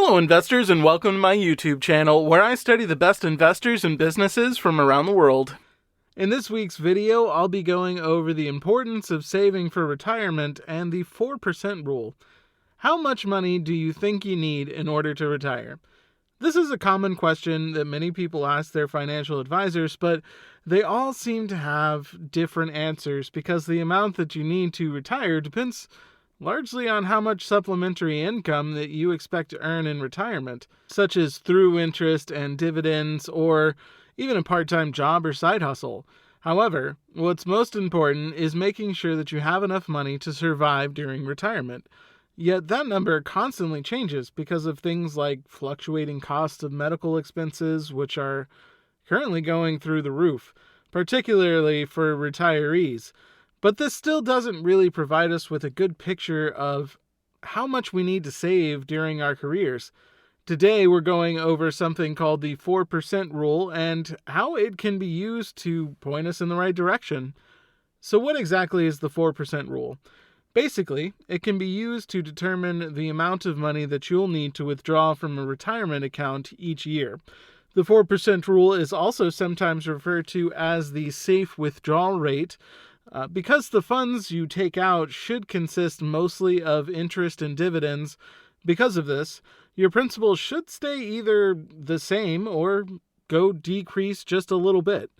Hello investors and welcome to my YouTube channel where I study the best investors and businesses from around the world. In this week's video, I'll be going over the importance of saving for retirement and the 4% rule. How much money do you think you need in order to retire? This is a common question that many people ask their financial advisors, but they all seem to have different answers because the amount that you need to retire depends largely on how much supplementary income that you expect to earn in retirement, such as through interest and dividends or even a part-time job or side hustle. However, what's most important is making sure that you have enough money to survive during retirement. Yet that number constantly changes because of things like fluctuating costs of medical expenses, which are currently going through the roof, particularly for retirees. But this still doesn't really provide us with a good picture of how much we need to save during our careers. Today we're going over something called the 4% rule and how it can be used to point us in the right direction. So what exactly is the 4% rule? Basically, it can be used to determine the amount of money that you'll need to withdraw from a retirement account each year. The 4% rule is also sometimes referred to as the safe withdrawal rate, because the funds you take out should consist mostly of interest and dividends. Because of this, your principal should stay either the same or go decrease just a little bit.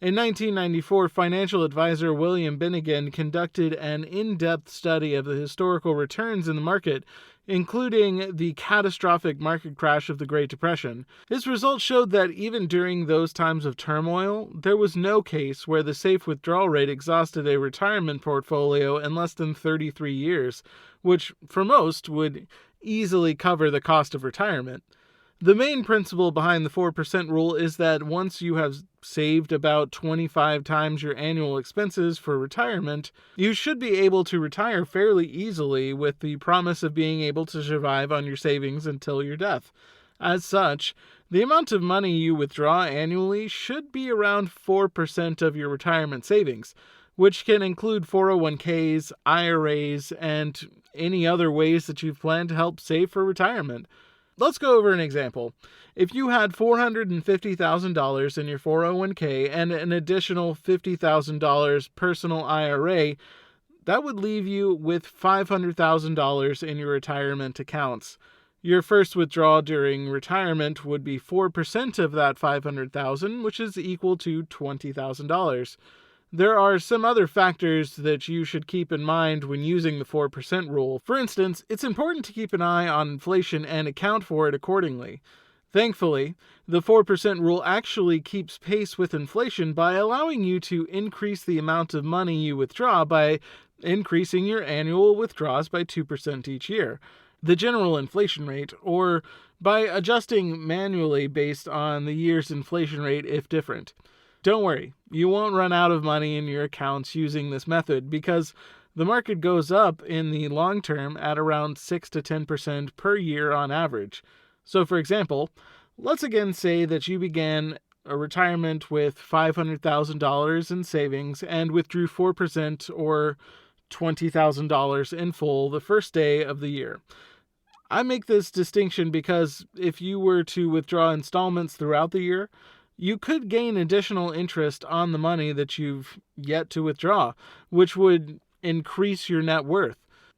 In 1994, financial advisor William Bennigan conducted an in-depth study of the historical returns in the market, including the catastrophic market crash of the Great Depression. His results showed that even during those times of turmoil, there was no case where the safe withdrawal rate exhausted a retirement portfolio in less than 33 years, which for most would easily cover the cost of retirement. The main principle behind the 4% rule is that once you have saved about 25 times your annual expenses for retirement, you should be able to retire fairly easily with the promise of being able to survive on your savings until your death. As such, the amount of money you withdraw annually should be around 4% of your retirement savings, which can include 401ks, IRAs, and any other ways that you've planned to help save for retirement. Let's go over an example. If you had $450,000 in your 401k and an additional $50,000 personal IRA, that would leave you with $500,000 in your retirement accounts. Your first withdrawal during retirement would be 4% of that $500,000, which is equal to $20,000. There are some other factors that you should keep in mind when using the 4% rule. For instance, it's important to keep an eye on inflation and account for it accordingly. Thankfully, the 4% rule actually keeps pace with inflation by allowing you to increase the amount of money you withdraw by increasing your annual withdrawals by 2% each year, the general inflation rate, or by adjusting manually based on the year's inflation rate if different. Don't worry, you won't run out of money in your accounts using this method because the market goes up in the long term at around 6 to 10% per year on average. So for example, let's again say that you began a retirement with $500,000 in savings and withdrew 4% or $20,000 in full the first day of the year. I make this distinction because if you were to withdraw installments throughout the year, you could gain additional interest on the money that you've yet to withdraw, which would increase your net worth.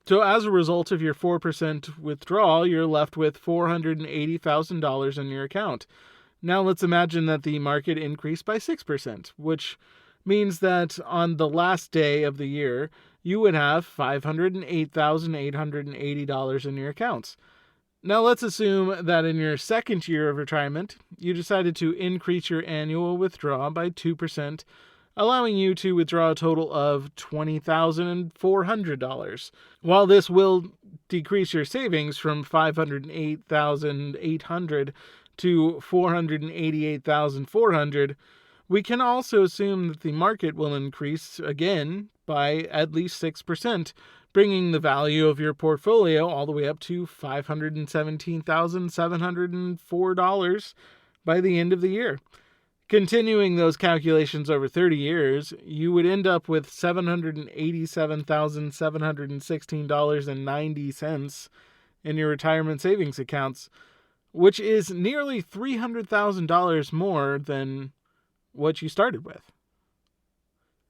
So as a result of your 4% withdrawal, you're left with $480,000 in your account. Now let's imagine that the market increased by 6%, which means that on the last day of the year, you would have $508,880 in your accounts. Now let's assume that in your second year of retirement, you decided to increase your annual withdrawal by 2%, allowing you to withdraw a total of $20,400. While this will decrease your savings from $508,800 to $488,400, we can also assume that the market will increase again by at least 6%, bringing the value of your portfolio all the way up to $517,704 by the end of the year. Continuing those calculations over 30 years, you would end up with $787,716.90 in your retirement savings accounts, which is nearly $300,000 more than what you started with.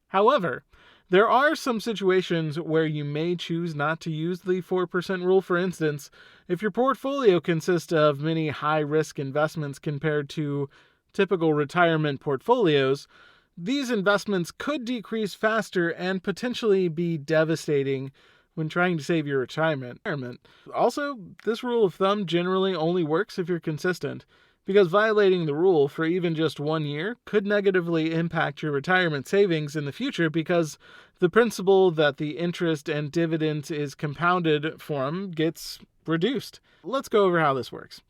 However, there are some situations where you may choose not to use the 4% rule. For instance, if your portfolio consists of many high-risk investments compared to typical retirement portfolios, these investments could decrease faster and potentially be devastating when trying to save your retirement. Also, this rule of thumb generally only works if you're consistent, because violating the rule for even just 1 year could negatively impact your retirement savings in the future, because the principal that the interest and dividends is compounded from gets reduced. Let's go over how this works.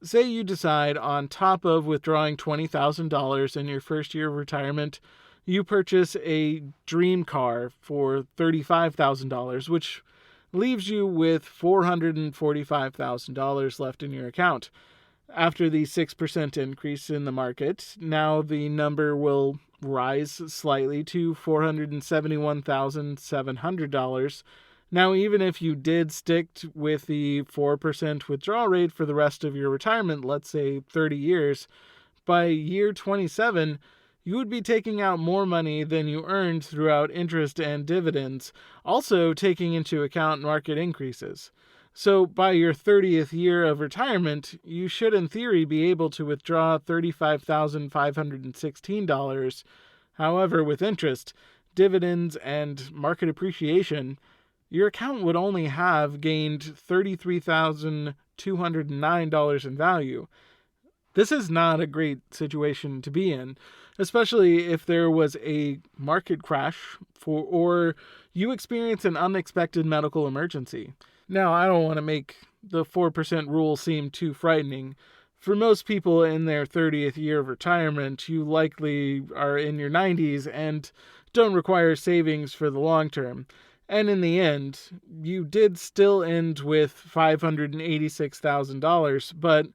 Say you decide, on top of withdrawing $20,000 in your first year of retirement, you purchase a dream car for $35,000, which leaves you with $445,000 left in your account. After the 6% increase in the market, now the number will rise slightly to $471,700. Now, even if you did stick with the 4% withdrawal rate for the rest of your retirement, let's say 30 years, by year 27, you would be taking out more money than you earned throughout interest and dividends, also taking into account market increases. So by your 30th year of retirement, you should in theory be able to withdraw $35,516. However, with interest, dividends, and market appreciation, your account would only have gained $33,209 in value. This is not a great situation to be in, especially if there was a market crash or you experience an unexpected medical emergency. Now, I don't want to make the 4% rule seem too frightening. For most people in their 30th year of retirement, you likely are in your 90s and don't require savings for the long term. And in the end, you did still end with $586,000, but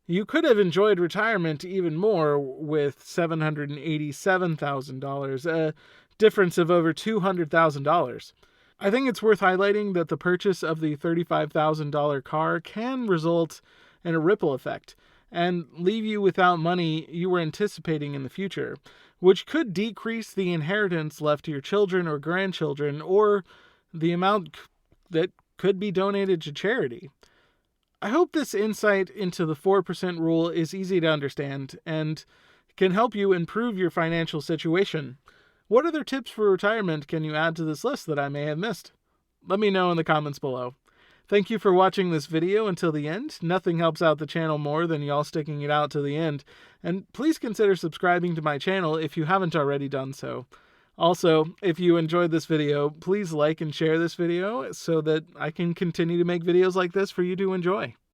you could have enjoyed retirement even more with $787,000, a difference of over $200,000. I think it's worth highlighting that the purchase of the $35,000 car can result in a ripple effect and leave you without money you were anticipating in the future, which could decrease the inheritance left to your children or grandchildren, or the amount that could be donated to charity. I hope this insight into the 4% rule is easy to understand and can help you improve your financial situation. What other tips for retirement can you add to this list that I may have missed? Let me know in the comments below. Thank you for watching this video until the end. Nothing helps out the channel more than y'all sticking it out to the end. And please consider subscribing to my channel if you haven't already done so. Also, if you enjoyed this video, please like and share this video so that I can continue to make videos like this for you to enjoy.